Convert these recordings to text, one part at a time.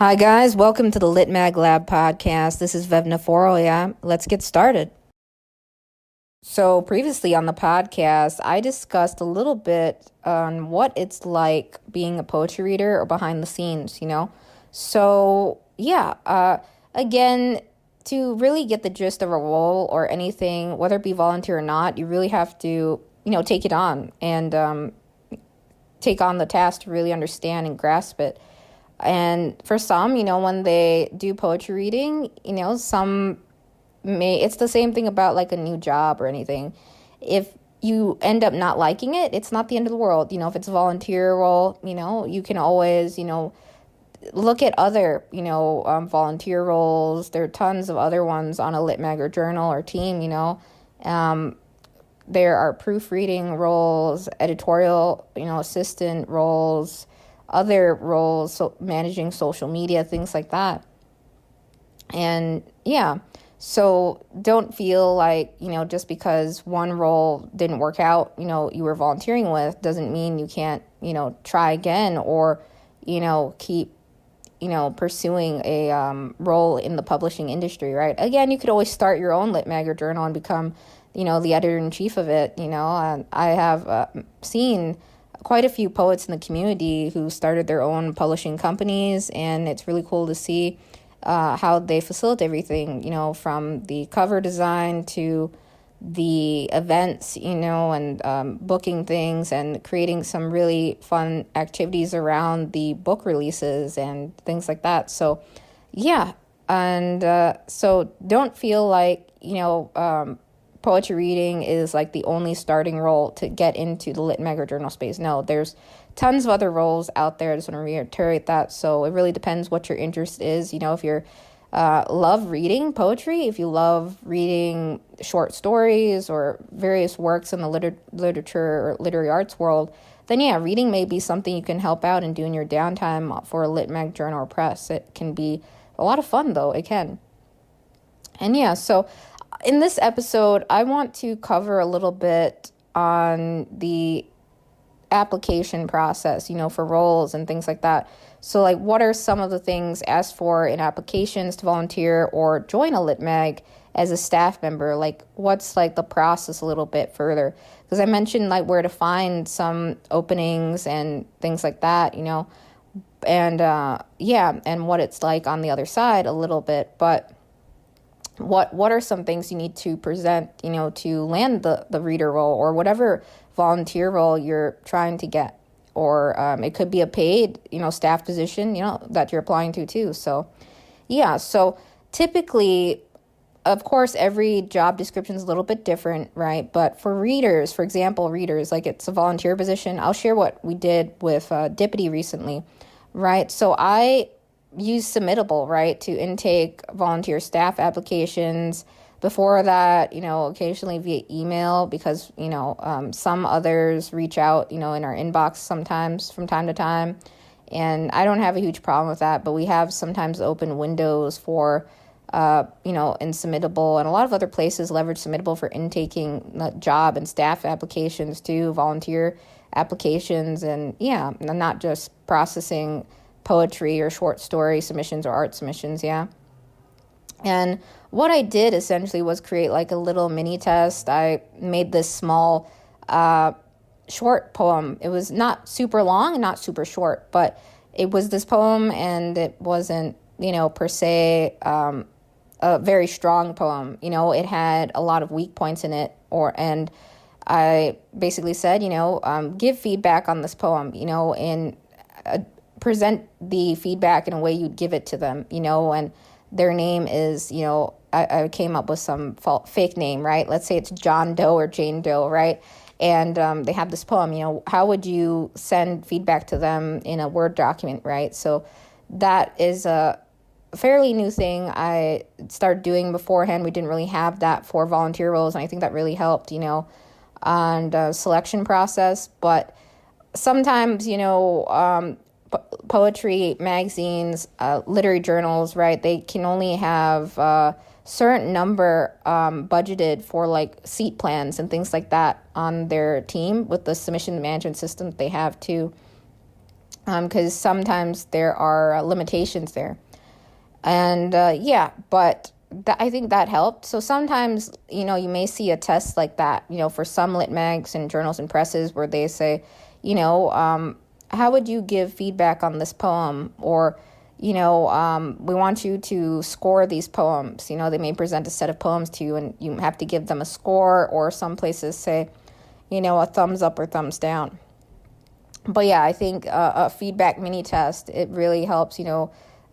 Hi, guys. Welcome to the Lit Mag Lab podcast. This is Vevna Forrow. Yeah, let's get started. So, previously on the podcast, I discussed a little bit on what it's like being a poetry reader or behind the scenes. So, yeah, again, to really get the gist of a role or anything, whether it be volunteer or not, you really have to, take it on and take on the task to really understand and grasp it. And for some, when they do poetry reading, it's the same thing about like a new job or anything. If you end up not liking it, it's not the end of the world. If it's a volunteer role, you can always, look at other, volunteer roles. There are tons of other ones on a lit mag or journal or team, there are proofreading roles, editorial, assistant roles, other roles, so managing social media, things like that. And yeah, so don't feel like, just because one role didn't work out, you were volunteering with, doesn't mean you can't, try again or, keep, pursuing a role in the publishing industry, right? Again, you could always start your own lit mag or journal and become, the editor-in-chief of it, I have seen quite a few poets in the community who started their own publishing companies, and it's really cool to see how they facilitate everything, from the cover design to the events, and booking things and creating some really fun activities around the book releases and things like that. So, yeah, and so don't feel like, poetry reading is like the only starting role to get into the lit mag or journal space. No, there's tons of other roles out there. I just want to reiterate that. So it really depends what your interest is. If you're love reading poetry, if you love reading short stories or various works in the literature or literary arts world, then yeah, reading may be something you can help out and do in your downtime for a lit mag journal or press. It can be a lot of fun, though. It can. And yeah, so in this episode, I want to cover a little bit on the application process, for roles and things like that. So like, what are some of the things asked for in applications to volunteer or join a lit mag as a staff member? Like, what's like the process a little bit further? Because I mentioned like where to find some openings and things like that, and and what it's like on the other side a little bit. But what are some things you need to present, to land the reader role or whatever volunteer role you're trying to get? Or it could be a paid, staff position, that you're applying to too. So, yeah. So typically, of course, every job description is a little bit different, right? But for readers, for example, like it's a volunteer position. I'll share what we did with Dippity recently, right? So I use Submittable, right, to intake volunteer staff applications. Before that, occasionally via email because, some others reach out, in our inbox sometimes from time to time. And I don't have a huge problem with that, but we have sometimes open windows for, in Submittable, and a lot of other places leverage Submittable for intaking job and staff applications too, volunteer applications, and yeah, not just processing poetry or short story submissions or art submissions, yeah. And what I did essentially was create like a little mini test. I made this small short poem. It was not super long and not super short, but it was this poem, and it wasn't, per se a very strong poem. It had a lot of weak points in it, and I basically said, give feedback on this poem, and present the feedback in a way you'd give it to them, and their name is, I came up with some fake name, right? Let's say it's John Doe or Jane Doe, right? And they have this poem, how would you send feedback to them in a Word document, right? So that is a fairly new thing I started doing beforehand. We didn't really have that for volunteer roles, and I think that really helped, on the selection process. But sometimes, poetry magazines, literary journals, right? They can only have a certain number budgeted for like seat plans and things like that on their team with the submission management system that they have too. because sometimes there are limitations there. And but I think that helped. So sometimes, you may see a test like that, for some lit mags and journals and presses where they say, how would you give feedback on this poem? Or, we want you to score these poems. They may present a set of poems to you and you have to give them a score, or some places say, a thumbs up or thumbs down. But yeah, I think a feedback mini test, it really helps,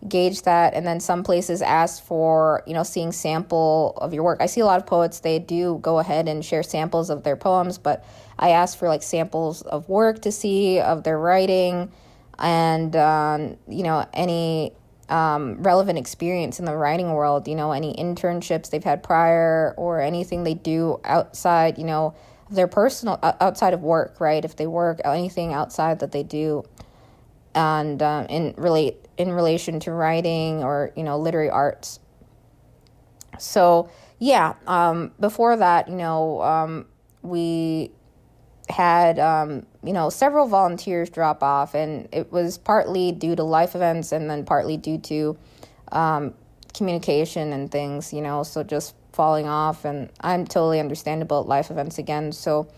gauge that. And then some places ask for, seeing sample of your work. I see a lot of poets, they do go ahead and share samples of their poems, but I ask for like samples of work to see, of their writing, and, any relevant experience in the writing world, any internships they've had prior, or anything they do outside, their personal, outside of work, right? If they work, anything outside that they do, and in relation to writing or, literary arts. So before that, we had, several volunteers drop off, and it was partly due to life events and then partly due to communication and things, so just falling off. And I'm totally understandable at life events again. So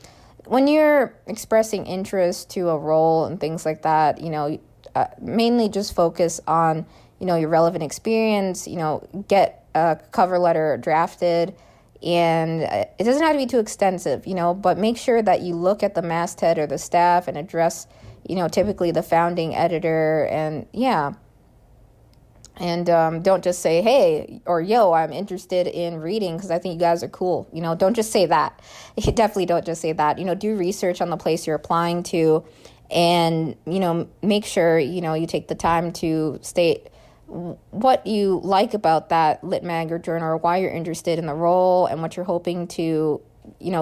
when you're expressing interest to a role and things like that, mainly just focus on, your relevant experience, get a cover letter drafted. And it doesn't have to be too extensive, but make sure that you look at the masthead or the staff and address, typically the founding editor. And don't just say, hey, or yo, I'm interested in reading because I think you guys are cool. Don't just say that. You definitely don't just say that. Do research on the place you're applying to, and, make sure, you take the time to state what you like about that lit mag or journal, or why you're interested in the role, and what you're hoping to,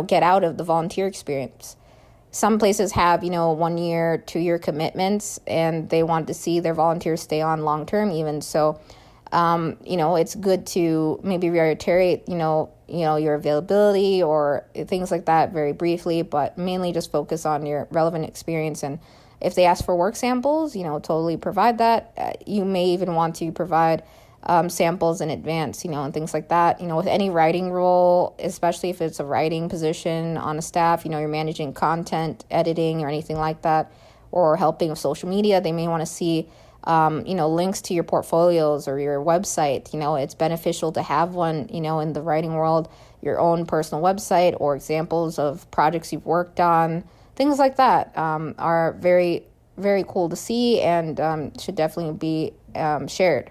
get out of the volunteer experience. Some places have, 1 year, 2 year commitments, and they want to see their volunteers stay on long term even. So, it's good to maybe reiterate, your availability or things like that very briefly, but mainly just focus on your relevant experience. And if they ask for work samples, totally provide that. You may even want to provide samples in advance, and things like that. With any writing role, especially if it's a writing position on a staff, you're managing content, editing, or anything like that, or helping with social media, they may want to see, links to your portfolios or your website. It's beneficial to have one, in the writing world, your own personal website, or examples of projects you've worked on. Things like that are very, very cool to see, and should definitely be shared.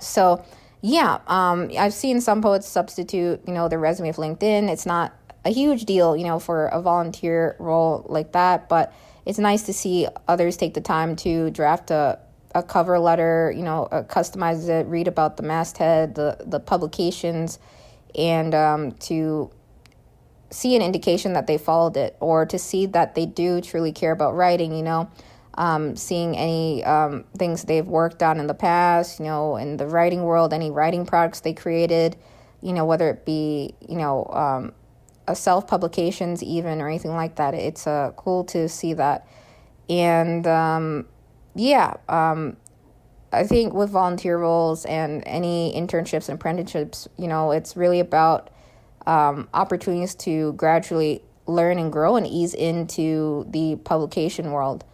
So, I've seen some poets substitute, their resume with LinkedIn. It's not a huge deal, for a volunteer role like that, but it's nice to see others take the time to draft a cover letter, customize it, read about the masthead, the publications, and to see an indication that they followed it, or to see that they do truly care about writing, seeing any things they've worked on in the past, in the writing world, any writing products they created, whether it be, a self-publications even, or anything like that. It's cool to see that. And I think with volunteer roles and any internships and apprenticeships, it's really about opportunities to gradually learn and grow and ease into the publication world.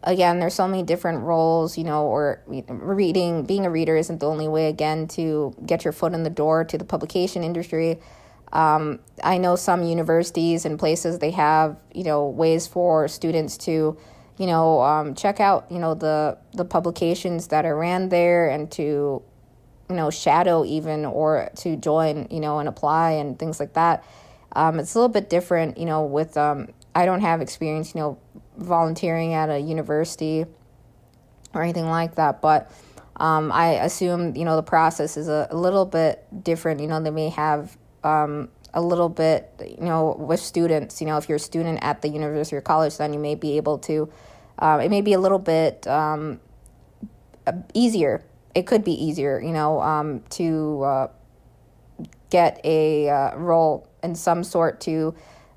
Again, there's so many different roles, or reading, being a reader isn't the only way, again, to get your foot in the door to the publication industry. I know some universities and places, they have, ways for students to, check out, the publications that are ran there, and to, shadow even, or to join, and apply and things like that. It's a little bit different, with, I don't have experience, volunteering at a university or anything like that, but I assume, the process is a little bit different. They may have a little bit, with students, if you're a student at the university or college, then you may be able to, it may be a little bit easier. It could be easier, to get a role in some sort, to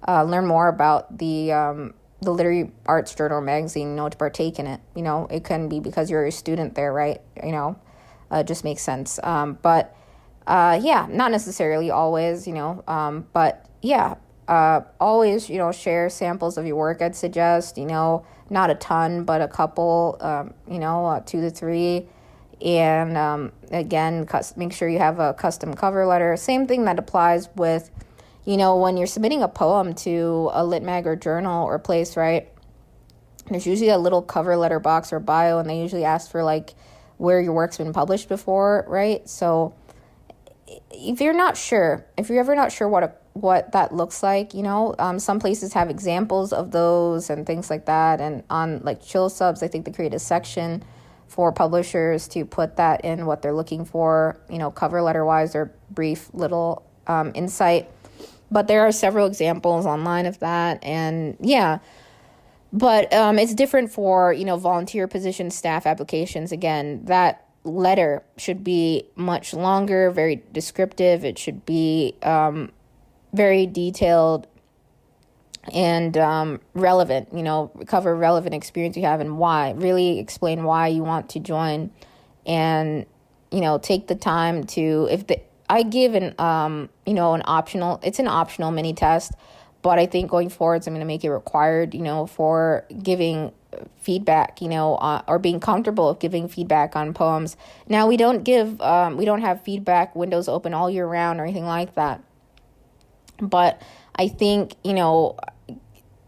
learn more about the the literary arts journal or magazine, to partake in it. It can be because you're a student there, right? It just makes sense. But yeah, not necessarily always, but yeah, always, share samples of your work. I'd suggest, not a ton, but a couple, 2 to 3. And again, make sure you have a custom cover letter. Same thing that applies with, when you're submitting a poem to a lit mag or journal or place, right? There's usually a little cover letter box or bio, and they usually ask for like where your work's been published before, right? So if you're ever not sure what that looks like, some places have examples of those and things like that. And on like Chill Subs, I think they create a section for publishers to put that in what they're looking for, cover letter wise, or brief little insight. But there are several examples online of that. And yeah, but it's different for, volunteer position staff applications. Again, that letter should be much longer, very descriptive. It should be very detailed and relevant, cover relevant experience you have and why. Really explain why you want to join, and, take the time to, I give an optional, it's an optional mini test, but I think going forwards, I'm going to make it required, for giving feedback, or being comfortable with giving feedback on poems. Now, we don't have feedback windows open all year round or anything like that. But I think,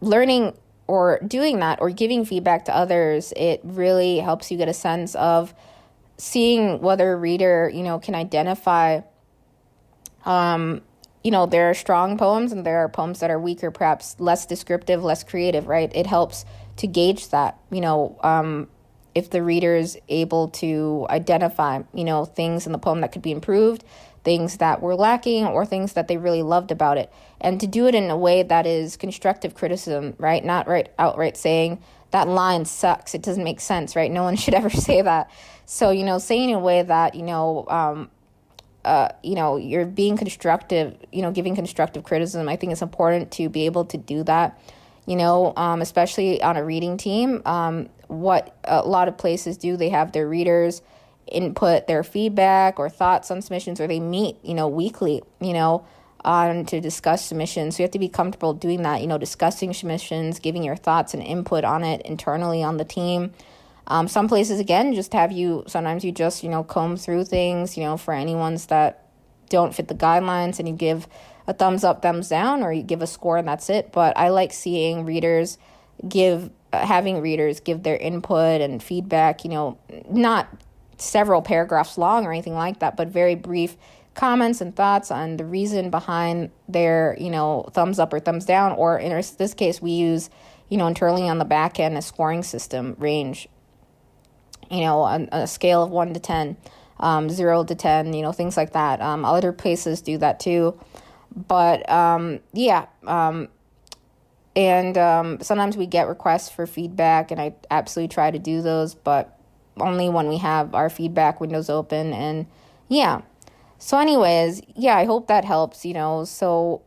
learning or doing that or giving feedback to others, it really helps you get a sense of seeing whether a reader, can identify, there are strong poems and there are poems that are weaker, perhaps less descriptive, less creative, right? It helps to gauge that, if the reader is able to identify, things in the poem that could be improved, things that were lacking, or things that they really loved about it. And to do it in a way that is constructive criticism, right? Not outright saying that line sucks, it doesn't make sense, right? No one should ever say that. So, saying in a way that, you're being constructive, giving constructive criticism. I think it's important to be able to do that, especially on a reading team. What a lot of places do, they have their readers input their feedback or thoughts on submissions, or they meet, weekly, to discuss submissions. So you have to be comfortable doing that, discussing submissions, giving your thoughts and input on it internally on the team. Some places, again, sometimes you just, comb through things, for any ones that don't fit the guidelines, and you give a thumbs up, thumbs down, or you give a score and that's it. But I like seeing having readers give their input and feedback, not several paragraphs long or anything like that, but very brief comments and thoughts on the reason behind their, thumbs up or thumbs down. Or in this case, we use, internally on the back end, a scoring system range, on a scale of 1 to 10, 0 to 10, things like that. Other places do that too. But yeah. And sometimes we get requests for feedback, and I absolutely try to do those, but only when we have our feedback windows open. And yeah. So anyways, yeah, I hope that helps, so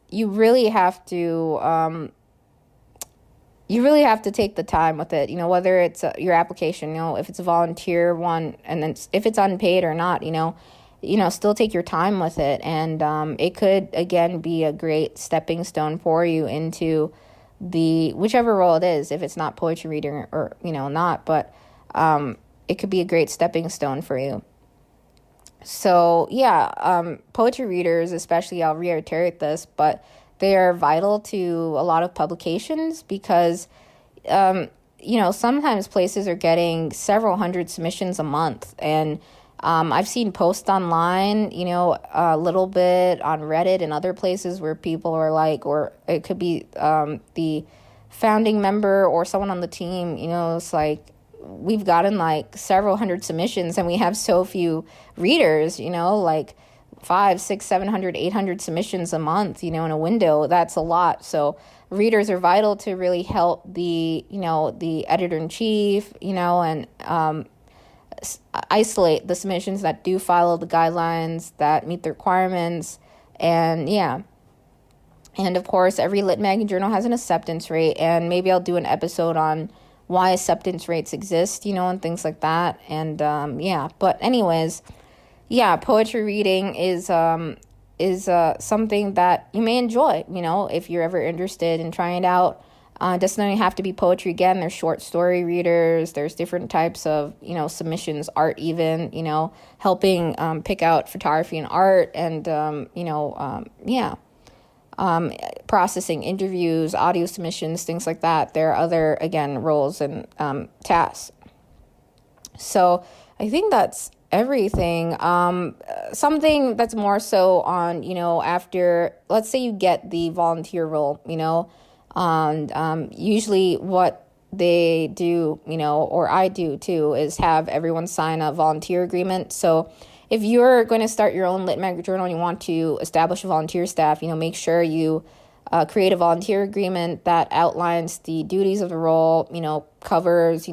you really have to take the time with it, whether it's your application, if it's a volunteer one, and then if it's unpaid or not, still take your time with it. And it could, again, be a great stepping stone for you into whichever role it is, if it's not poetry reading or, not, but it could be a great stepping stone for you. So yeah, poetry readers, especially, I'll reiterate this, but they are vital to a lot of publications because, sometimes places are getting several hundred submissions a month. And I've seen posts online, a little bit on Reddit and other places where people are like, or it could be the founding member or someone on the team, it's like, we've gotten like several hundred submissions and we have so few readers, like 500, 600, 700, 800 submissions a month, in a window. That's a lot. So readers are vital to really help the editor-in-chief, and isolate the submissions that do follow the guidelines, that meet the requirements. And yeah. And of course, every lit mag journal has an acceptance rate, and maybe I'll do an episode on why acceptance rates exist, and things like that. And yeah, but anyways, yeah, poetry reading is something that you may enjoy, if you're ever interested in trying it out. It doesn't only have to be poetry. Again, there's short story readers, there's different types of, submissions, art even, helping pick out photography and art, and, yeah. Processing interviews, audio submissions, things like that. There are other, again, roles and tasks. So I think that's everything. Something that's more so on, after, let's say you get the volunteer role, and usually what they do, or I do too, is have everyone sign a volunteer agreement. So if you're going to start your own lit mag journal and you want to establish a volunteer staff, make sure you create a volunteer agreement that outlines the duties of the role, covers,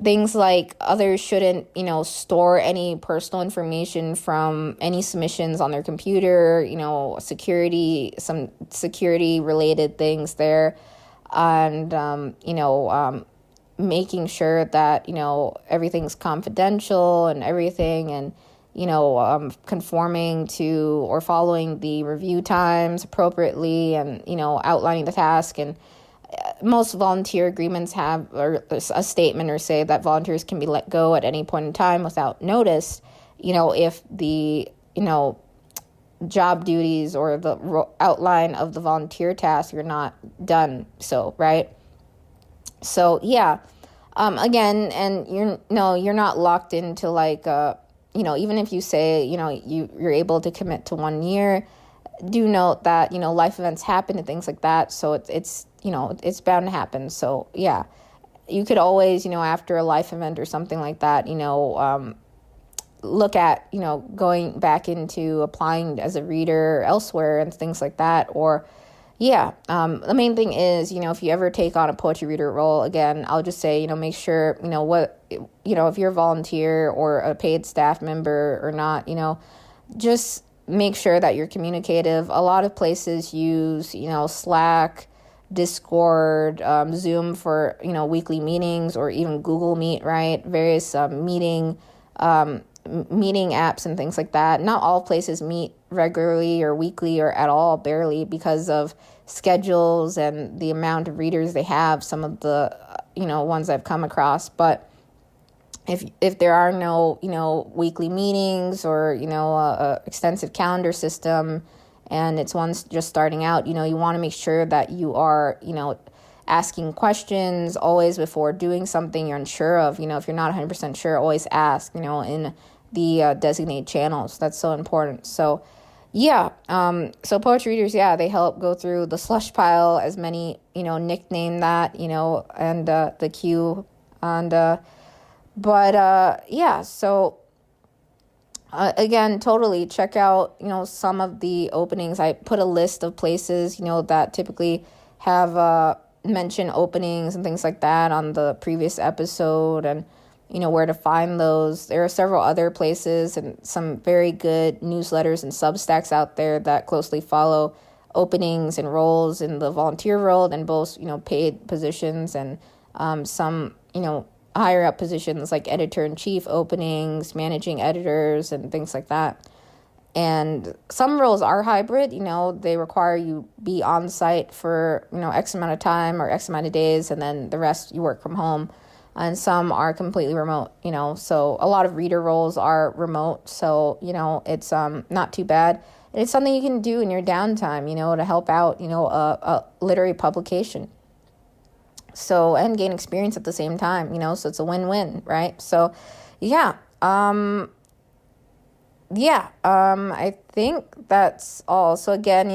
things like others shouldn't, store any personal information from any submissions on their computer, some security related things there. And, making sure that, everything's confidential and everything, and, conforming to or following the review times appropriately, and, outlining the task. And most volunteer agreements have a statement or say that volunteers can be let go at any point in time without notice, if the, job duties or the outline of the volunteer task you're not done. So, right. So, yeah, again, and you're not locked into like, even if you say, you're able to commit to 1 year, do note that, life events happen and things like that. So it's it's bound to happen. So, yeah, you could always, after a life event or something like that, look at, going back into applying as a reader elsewhere and things like that. Or, yeah, the main thing is, if you ever take on a poetry reader role, again, I'll just say, make sure, if you're a volunteer or a paid staff member or not, just make sure that you're communicative. A lot of places use, Slack, Discord, Zoom for, weekly meetings, or even Google Meet, right? Various meeting apps and things like that. Not all places meet regularly or weekly or at all, barely, because of schedules and the amount of readers they have, some of the ones I've come across. But if there are no weekly meetings, or a extensive calendar system, and it's one's just starting out, you want to make sure that you are asking questions always before doing something you're unsure of. If you're not 100% sure, always ask, in the designated channels. That's so important. So, yeah, so poetry readers, yeah, they help go through the slush pile, as many, nickname that, and the queue. And, yeah, so, again, totally check out, some of the openings. I put a list of places, that typically have mention openings and things like that on the previous episode, and where to find those. There are several other places and some very good newsletters and Substacks out there that closely follow openings and roles in the volunteer world, and both paid positions and some higher up positions like editor-in-chief openings, managing editors, and things like that. And some roles are hybrid, they require you be on site for, X amount of time or X amount of days, and then the rest you work from home. And some are completely remote, so a lot of reader roles are remote. So, it's not too bad. And it's something you can do in your downtime, to help out, a literary publication. So, and gain experience at the same time, so it's a win-win, right? So, yeah. I think that's all. So again,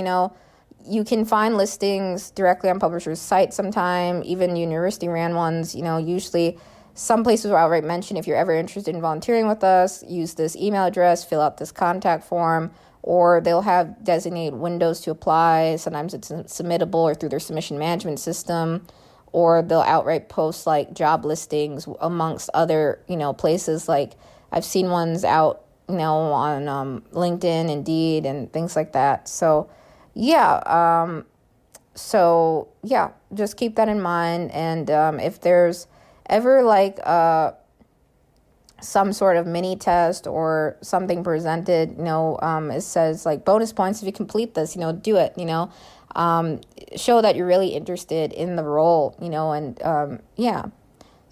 you can find listings directly on publishers' sites sometime, even university ran ones. Usually some places will outright mention, if you're ever interested in volunteering with us, use this email address, fill out this contact form, or they'll have designated windows to apply. Sometimes it's submittable or through their submission management system, or they'll outright post like job listings amongst other, places. Like I've seen ones out, on LinkedIn, Indeed, and things like that. So, yeah, so yeah, just keep that in mind. And if there's ever like some sort of mini test or something presented, it says like bonus points if you complete this, do it, show that you're really interested in the role, and yeah.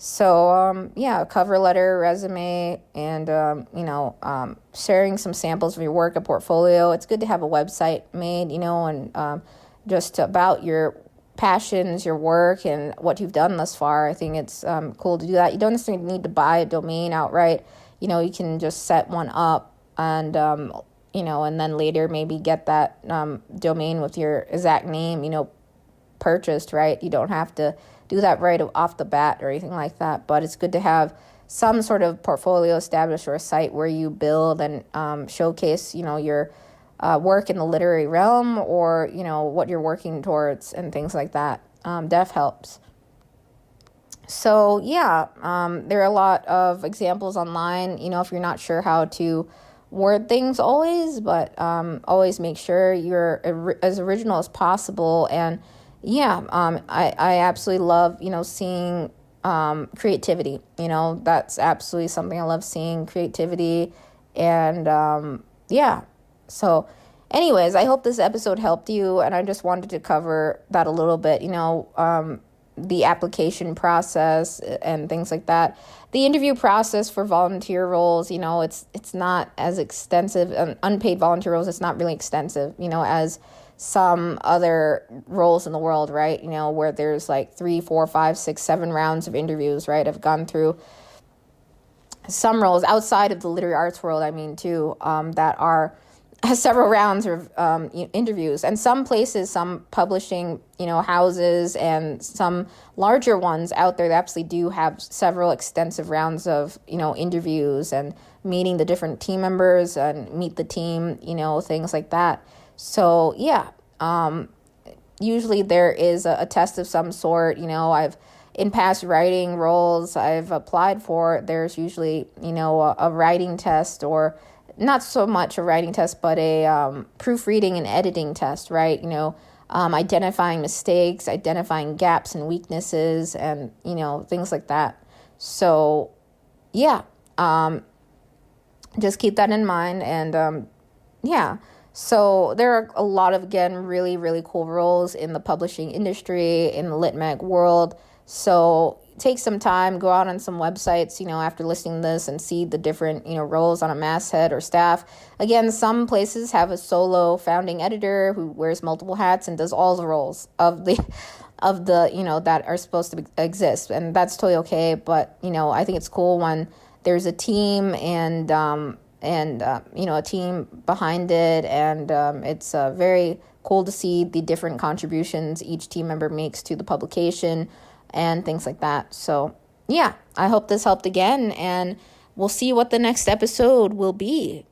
So, cover letter, resume, and, sharing some samples of your work, a portfolio. It's good to have a website made, and just about your passions, your work, and what you've done thus far. I think it's cool to do that. You don't necessarily need to buy a domain outright. You can just set one up and, and then later maybe get that domain with your exact name, purchased, right? You don't have to do that right off the bat or anything like that, but it's good to have some sort of portfolio established or a site where you build and showcase, your work in the literary realm or, what you're working towards and things like that. Def helps. So, there are a lot of examples online, if you're not sure how to word things always, but always make sure you're as original as possible. And I absolutely love, seeing creativity. That's absolutely something I love seeing, creativity. And so anyways, I hope this episode helped you. And I just wanted to cover that a little bit, the application process and things like that. The interview process for volunteer roles, it's not as extensive. Unpaid volunteer roles, it's not really extensive, as some other roles in the world, right? Where there's like 3, 4, 5, 6, 7 rounds of interviews, right? I've gone through some roles outside of the literary arts world, too, that are several rounds of interviews. And some places, some publishing, houses and some larger ones out there that absolutely do have several extensive rounds of, interviews and meeting the different team members and meet the team, things like that. So, usually there is a test of some sort. In past writing roles I've applied for, there's usually, a writing test, or not so much a writing test, but a proofreading and editing test, right? Identifying mistakes, identifying gaps and weaknesses, and, things like that. So, just keep that in mind. And, so there are a lot of, again, really, really cool roles in the publishing industry, in the lit mag world. So take some time, go out on some websites, after listening to this, and see the different, roles on a masthead or staff. Again, some places have a solo founding editor who wears multiple hats and does all the roles of the that are supposed to exist. And that's totally okay. But, I think it's cool when there's a team and a team behind it. And it's very cool to see the different contributions each team member makes to the publication and things like that. So, I hope this helped again, and we'll see what the next episode will be.